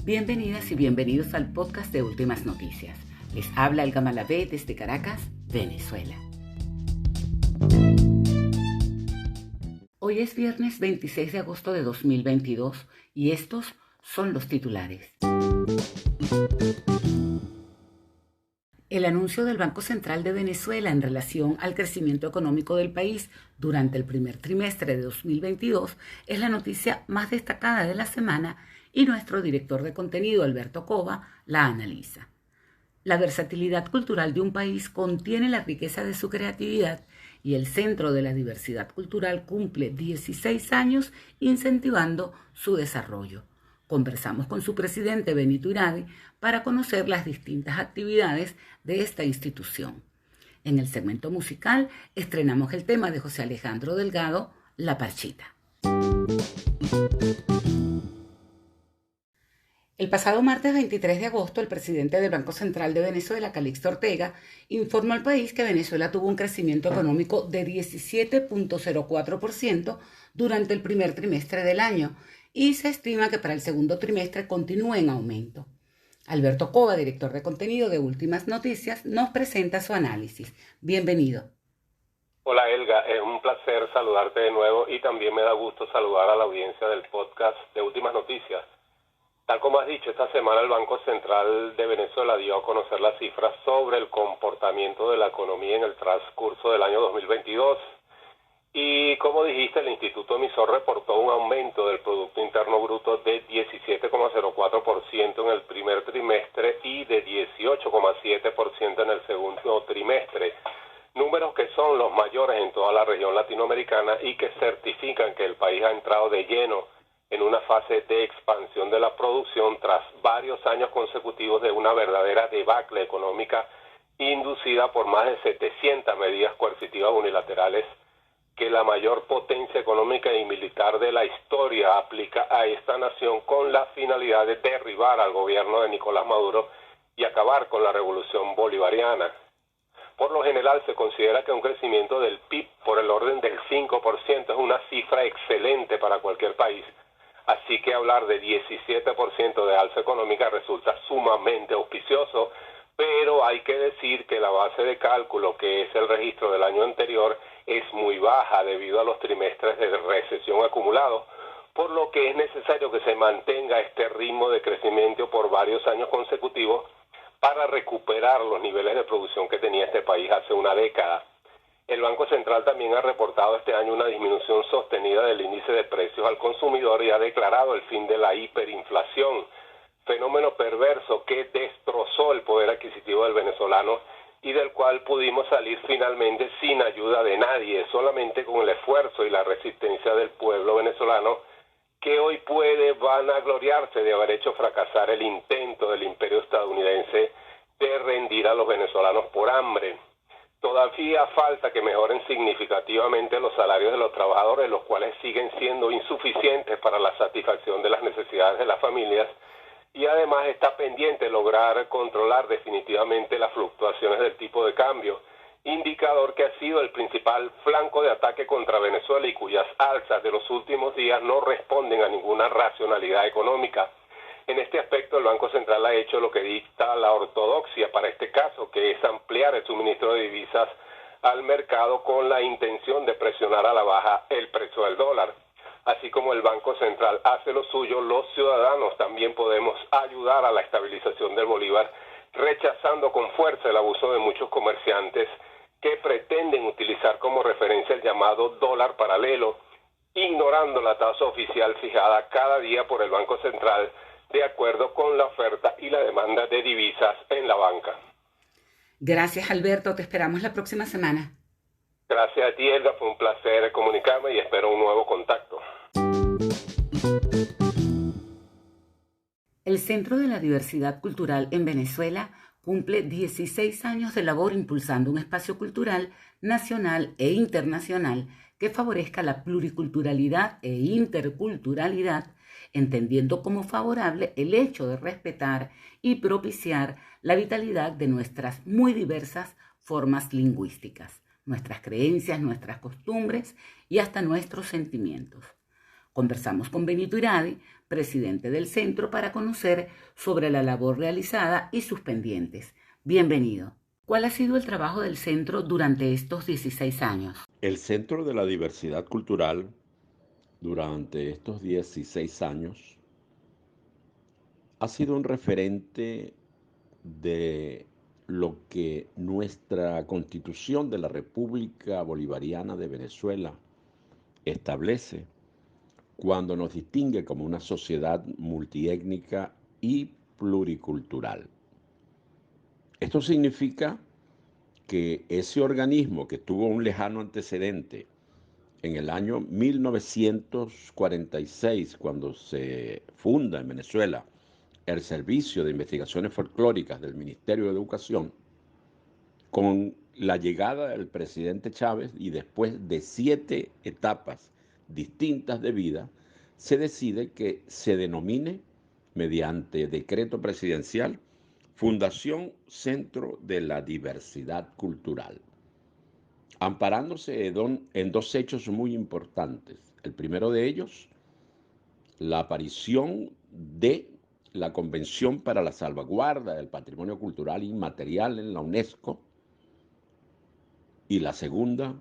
Bienvenidas y bienvenidos al podcast de Últimas Noticias. Les habla Elga Malavé desde Caracas, Venezuela. Hoy es viernes 26 de agosto de 2022 y estos son los titulares. El anuncio del Banco Central de Venezuela en relación al crecimiento económico del país durante el primer trimestre de 2022 es la noticia más destacada de la semana y nuestro director de contenido, Alberto Cova, la analiza. La versatilidad cultural de un país contiene la riqueza de su creatividad y el Centro de la Diversidad Cultural cumple 16 años incentivando su desarrollo. Conversamos con su presidente, Benito Iradi, para conocer las distintas actividades de esta institución. En el segmento musical estrenamos el tema de José Alejandro Delgado, La Parchita. El pasado martes 23 de agosto, el presidente del Banco Central de Venezuela, Calixto Ortega, informó al país que Venezuela tuvo un crecimiento económico de 17.04% durante el primer trimestre del año y se estima que para el segundo trimestre continúe en aumento. Alberto Cova, director de contenido de Últimas Noticias, nos presenta su análisis. Bienvenido. Hola Elga, es un placer saludarte de nuevo y también me da gusto saludar a la audiencia del podcast de Últimas Noticias. Tal como has dicho, esta semana el Banco Central de Venezuela dio a conocer las cifras sobre el comportamiento de la economía en el transcurso del año 2022. Y como dijiste, el Instituto Emisor reportó un aumento del Producto Interno Bruto de 17,04% en el primer trimestre y de 18,7% en el segundo trimestre. Números que son los mayores en toda la región latinoamericana y que certifican que el país ha entrado de lleno en una fase de expansión de la producción tras varios años consecutivos de una verdadera debacle económica inducida por más de 700 medidas coercitivas unilaterales que la mayor potencia económica y militar de la historia aplica a esta nación con la finalidad de derribar al gobierno de Nicolás Maduro y acabar con la revolución bolivariana. Por lo general se considera que un crecimiento del PIB por el orden del 5% es una cifra excelente para cualquier país. Así que hablar de 17% de alza económica resulta sumamente auspicioso, pero hay que decir que la base de cálculo, que es el registro del año anterior, es muy baja debido a los trimestres de recesión acumulados, por lo que es necesario que se mantenga este ritmo de crecimiento por varios años consecutivos para recuperar los niveles de producción que tenía este país hace una década. El Banco Central también ha reportado este año una disminución sostenida del índice de precios al consumidor y ha declarado el fin de la hiperinflación, fenómeno perverso que destrozó el poder adquisitivo del venezolano y del cual pudimos salir finalmente sin ayuda de nadie, solamente con el esfuerzo y la resistencia del pueblo venezolano, que hoy puede vanagloriarse de haber hecho fracasar el intento del imperio estadounidense de rendir a los venezolanos por hambre. Todavía falta que mejoren significativamente los salarios de los trabajadores, los cuales siguen siendo insuficientes para la satisfacción de las necesidades de las familias, y además está pendiente lograr controlar definitivamente las fluctuaciones del tipo de cambio, indicador que ha sido el principal flanco de ataque contra Venezuela y cuyas alzas de los últimos días no responden a ninguna racionalidad económica. En este aspecto, el Banco Central ha hecho lo que dicta la ortodoxia para este caso, que es ampliar el suministro de divisas al mercado con la intención de presionar a la baja el precio del dólar. Así como el Banco Central hace lo suyo, los ciudadanos también podemos ayudar a la estabilización del bolívar, rechazando con fuerza el abuso de muchos comerciantes que pretenden utilizar como referencia el llamado dólar paralelo, ignorando la tasa oficial fijada cada día por el Banco Central, de acuerdo con la oferta y la demanda de divisas en la banca. Gracias, Alberto. Te esperamos la próxima semana. Gracias a ti, Elga. Fue un placer comunicarme y espero un nuevo contacto. El Centro de la Diversidad Cultural en Venezuela cumple 16 años de labor impulsando un espacio cultural nacional e internacional que favorezca la pluriculturalidad e interculturalidad, entendiendo como favorable el hecho de respetar y propiciar la vitalidad de nuestras muy diversas formas lingüísticas, nuestras creencias, nuestras costumbres y hasta nuestros sentimientos. Conversamos con Benito Iradi, presidente del centro, para conocer sobre la labor realizada y sus pendientes. Bienvenido. ¿Cuál ha sido el trabajo del centro durante estos 16 años? El Centro de la Diversidad Cultural durante estos 16 años ha sido un referente de lo que nuestra Constitución de la República Bolivariana de Venezuela establece cuando nos distingue como una sociedad multiétnica y pluricultural. Esto significa que ese organismo que tuvo un lejano antecedente en el año 1946, cuando se funda en Venezuela el Servicio de Investigaciones Folclóricas del Ministerio de Educación, con la llegada del presidente Chávez y después de 7 etapas distintas de vida, se decide que se denomine, mediante decreto presidencial, Fundación Centro de la Diversidad Cultural, amparándose en dos hechos muy importantes. El primero de ellos, la aparición de la Convención para la Salvaguarda del Patrimonio Cultural Inmaterial en la UNESCO, y la segunda,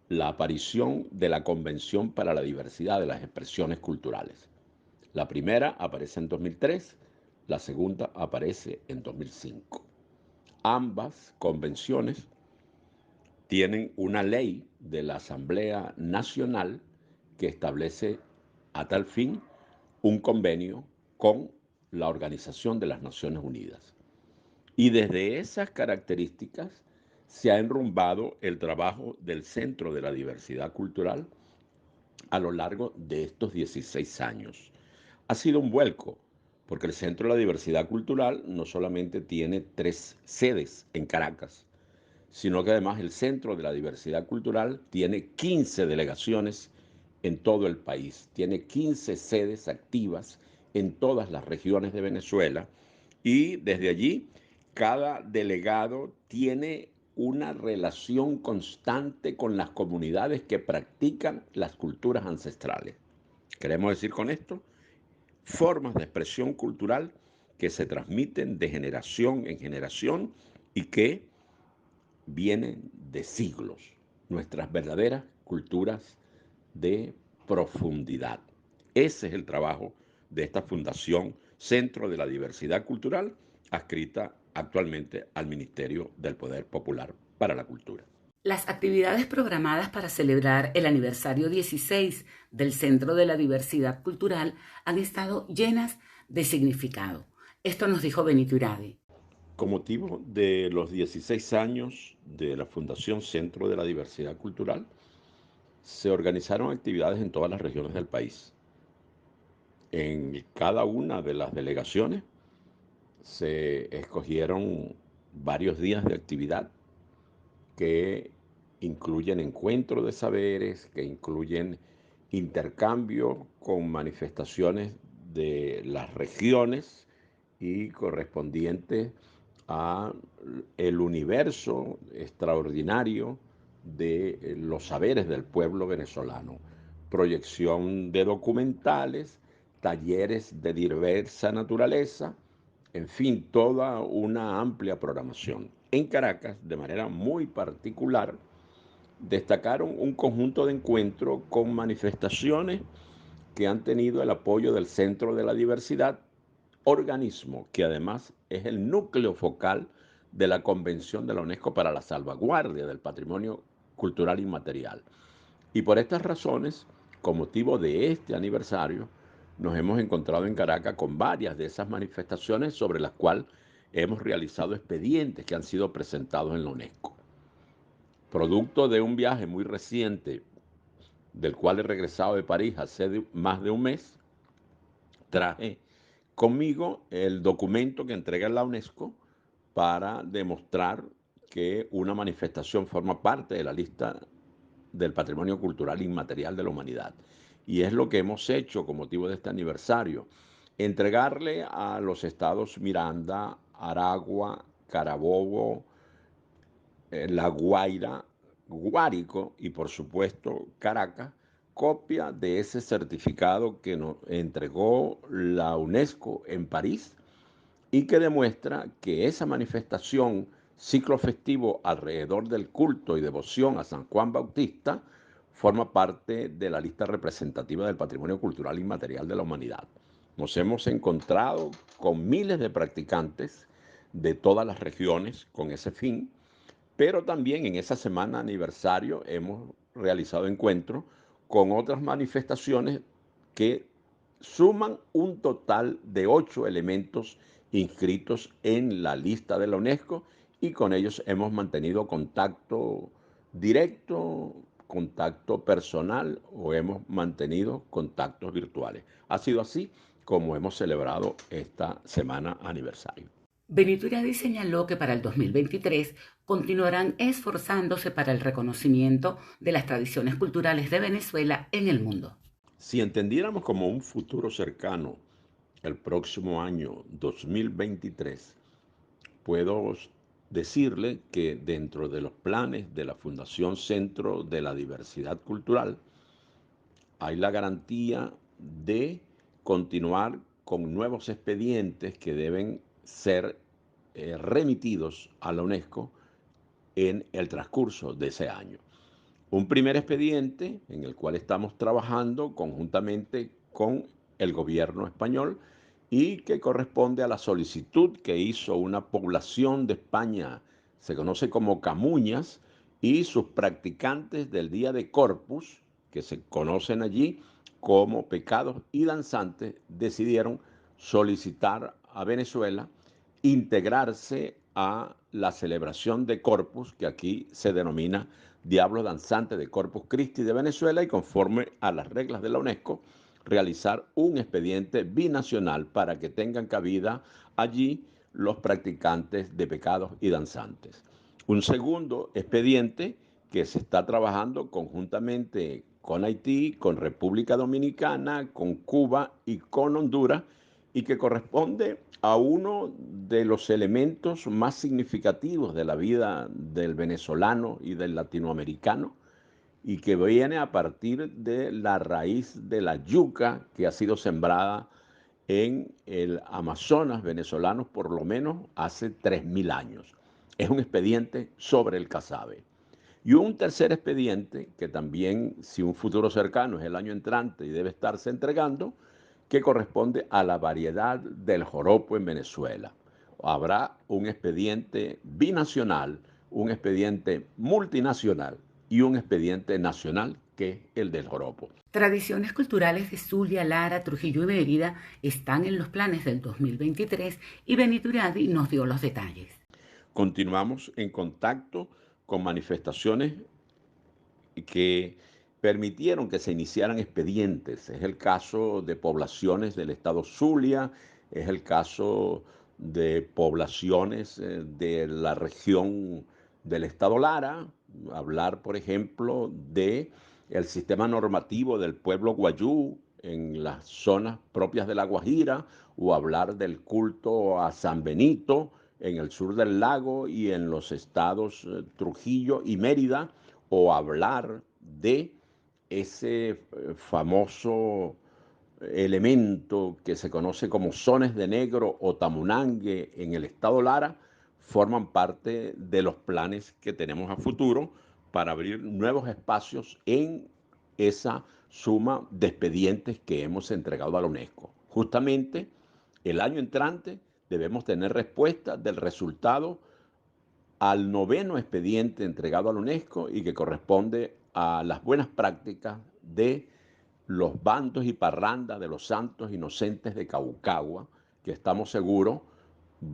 la aparición de la Convención para la Diversidad de las Expresiones Culturales. La primera aparece en 2003, la segunda aparece en 2005. Ambas convenciones tienen una ley de la Asamblea Nacional que establece a tal fin un convenio con la Organización de las Naciones Unidas. Y desde esas características se ha enrumbado el trabajo del Centro de la Diversidad Cultural a lo largo de estos 16 años. Ha sido un vuelco, porque el Centro de la Diversidad Cultural no solamente tiene 3 sedes en Caracas, sino que además el Centro de la Diversidad Cultural tiene 15 delegaciones en todo el país, tiene 15 sedes activas en todas las regiones de Venezuela, y desde allí cada delegado tiene una relación constante con las comunidades que practican las culturas ancestrales. Queremos decir con esto formas de expresión cultural que se transmiten de generación en generación y que vienen de siglos, nuestras verdaderas culturas de profundidad. Ese es el trabajo de esta Fundación Centro de la Diversidad Cultural, adscrita actualmente al Ministerio del Poder Popular para la Cultura. Las actividades programadas para celebrar el aniversario 16 del Centro de la Diversidad Cultural han estado llenas de significado. Esto nos dijo Benito Iradi. Con motivo de los 16 años de la Fundación Centro de la Diversidad Cultural, se organizaron actividades en todas las regiones del país. En cada una de las delegaciones se escogieron varios días de actividad que incluyen encuentro de saberes, que incluyen intercambio con manifestaciones de las regiones y correspondientes a el universo extraordinario de los saberes del pueblo venezolano. Proyección de documentales, talleres de diversa naturaleza, en fin, toda una amplia programación. En Caracas, de manera muy particular, destacaron un conjunto de encuentros con manifestaciones que han tenido el apoyo del Centro de la Diversidad, organismo que además es el núcleo focal de la Convención de la UNESCO para la Salvaguardia del Patrimonio Cultural Inmaterial. Y por estas razones, con motivo de este aniversario, nos hemos encontrado en Caracas con varias de esas manifestaciones sobre las cuales hemos realizado expedientes que han sido presentados en la UNESCO. Producto de un viaje muy reciente, del cual he regresado de París hace más de un mes, traje conmigo el documento que entrega la UNESCO para demostrar que una manifestación forma parte de la lista del patrimonio cultural inmaterial de la humanidad. Y es lo que hemos hecho con motivo de este aniversario: entregarle a los estados Miranda, Aragua, Carabobo, La Guaira, Guárico y por supuesto Caracas copia de ese certificado que nos entregó la UNESCO en París y que demuestra que esa manifestación ciclo festivo alrededor del culto y devoción a San Juan Bautista forma parte de la lista representativa del patrimonio cultural inmaterial de la humanidad. Nos hemos encontrado con miles de practicantes de todas las regiones con ese fin, pero también en esa semana aniversario hemos realizado encuentros con otras manifestaciones que suman un total de 8 elementos inscritos en la lista de la UNESCO y con ellos hemos mantenido contacto directo, contacto personal o hemos mantenido contactos virtuales. Ha sido así como hemos celebrado esta semana aniversario. Benito Iradi señaló que para el 2023 continuarán esforzándose para el reconocimiento de las tradiciones culturales de Venezuela en el mundo. Si entendiéramos como un futuro cercano el próximo año 2023, puedo decirle que dentro de los planes de la Fundación Centro de la Diversidad Cultural hay la garantía de continuar con nuevos expedientes que deben ser remitidos a la UNESCO en el transcurso de ese año. Un primer expediente en el cual estamos trabajando conjuntamente con el gobierno español y que corresponde a la solicitud que hizo una población de España, se conoce como Camuñas, y sus practicantes del Día de Corpus, que se conocen allí como pecados y danzantes, decidieron solicitar a Venezuela integrarse a la celebración de Corpus, que aquí se denomina Diablo Danzante de Corpus Christi de Venezuela, y conforme a las reglas de la UNESCO, realizar un expediente binacional para que tengan cabida allí los practicantes de pecados y danzantes. Un segundo expediente que se está trabajando conjuntamente con Haití, con República Dominicana, con Cuba y con Honduras, y que corresponde a uno de los elementos más significativos de la vida del venezolano y del latinoamericano, y que viene a partir de la raíz de la yuca que ha sido sembrada en el Amazonas venezolano por lo menos hace 3.000 años. Es un expediente sobre el casabe. Y un tercer expediente, que también, si un futuro cercano es el año entrante y debe estarse entregando, que corresponde a la variedad del joropo en Venezuela. Habrá un expediente binacional, un expediente multinacional y un expediente nacional, que es el del joropo. Tradiciones culturales de Zulia, Lara, Trujillo y Mérida están en los planes del 2023 y Benito Iradi nos dio los detalles. Continuamos en contacto con manifestaciones que permitieron que se iniciaran expedientes. Es el caso de poblaciones del estado Zulia, es el caso de poblaciones de la región del estado Lara, hablar, por ejemplo, de el sistema normativo del pueblo guayú en las zonas propias de La Guajira, o hablar del culto a San Benito en el sur del lago y en los estados Trujillo y Mérida, o hablar de ese famoso elemento que se conoce como sones de negro o tamunangue en el estado Lara, forman parte de los planes que tenemos a futuro para abrir nuevos espacios en esa suma de expedientes que hemos entregado a la UNESCO. Justamente el año entrante debemos tener respuesta del resultado al 9º expediente entregado a la UNESCO y que corresponde a las buenas prácticas de los bandos y parrandas de los santos inocentes de Caucagua, que estamos seguros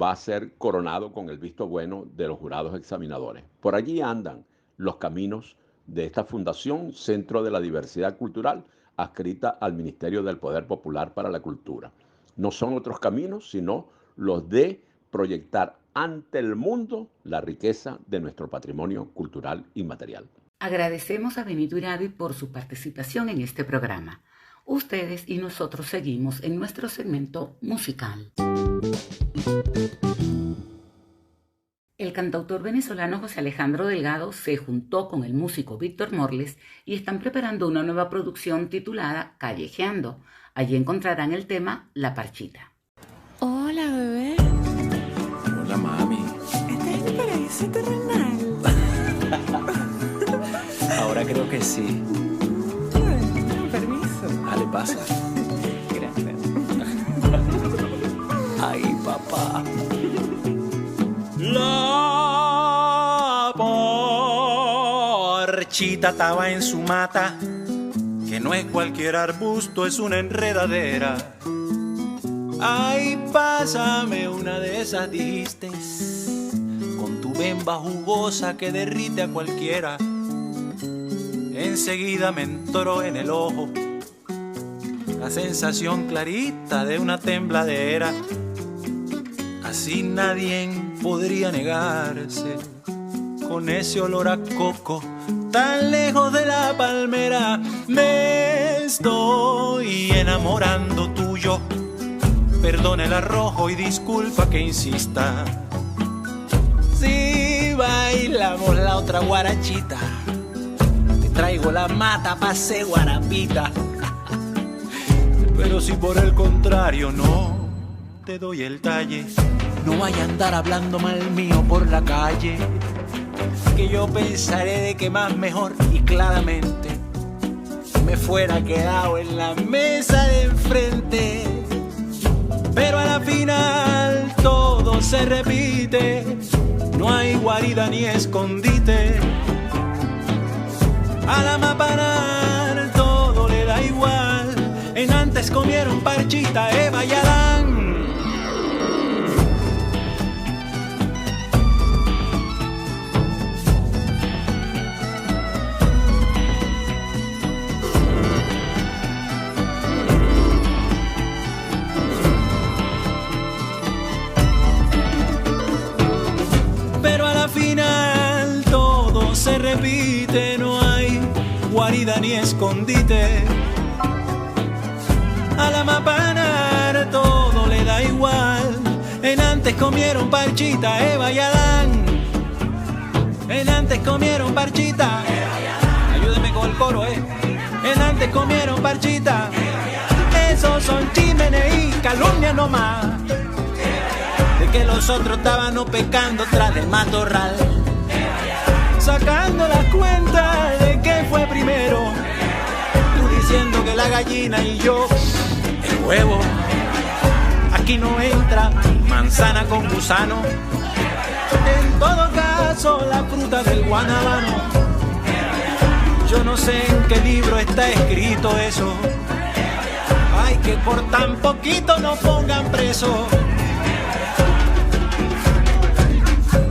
va a ser coronado con el visto bueno de los jurados examinadores. Por allí andan los caminos de esta Fundación Centro de la Diversidad Cultural, adscrita al Ministerio del Poder Popular para la Cultura. No son otros caminos, sino los de proyectar ante el mundo la riqueza de nuestro patrimonio cultural inmaterial. Agradecemos a Benito Iradi por su participación en este programa. Ustedes y nosotros seguimos en nuestro segmento musical. El cantautor venezolano José Alejandro Delgado se juntó con el músico Víctor Morles y están preparando una nueva producción titulada Callejeando. Allí encontrarán el tema La Parchita. Hola, bebé. Hola, mami. ¿Estás en el paraíso terrenal? Ahora creo que sí. Bueno, permiso. Dale, pasa. Gracias. Ay, papá. La parchita estaba en su mata, que no es cualquier arbusto, es una enredadera. Ay, pásame una de esas, dijiste, con tu bemba jugosa que derrite a cualquiera. Enseguida me entró en el ojo la sensación clarita de una tembladera. Así nadie podría negarse, con ese olor a coco tan lejos de la palmera. Me estoy enamorando tuyo, perdona el arrojo y disculpa que insista. Si bailamos la otra guarachita, te traigo la mata pa' ser guarapita. Pero si por el contrario no te doy el talle, no vaya a andar hablando mal mío por la calle, que yo pensaré de que más mejor y claramente me fuera quedado en la mesa de enfrente. Pero a la final todo se repite, no hay guarida ni escondite. A la mapanar todo le da igual, en antes comieron parchita, Eva y Adán. Se repite, no hay guarida ni escondite. A la mapanar todo le da igual, en antes comieron parchita, Eva y Adán. En antes comieron parchita, ayúdeme con el coro, En antes comieron parchita, esos son chismes y calumnias nomás, de que los otros estaban pecando tras del matorral, sacando las cuentas de que fue primero. Tú diciendo que la gallina y yo el huevo. Aquí no entra manzana con gusano, en todo caso la fruta del guanabano. Yo no sé en qué libro está escrito eso. Ay, que por tan poquito nos pongan preso.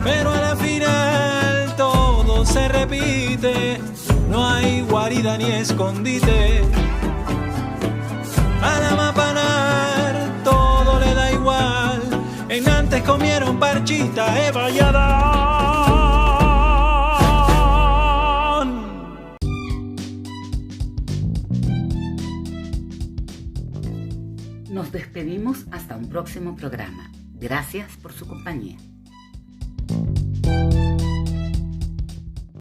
Pero a la final todo se repite, no hay guarida ni escondite. A la mapanar todo le da igual, en antes comieron parchita, Eva y Adán. Nos despedimos hasta un próximo programa. Gracias por su compañía.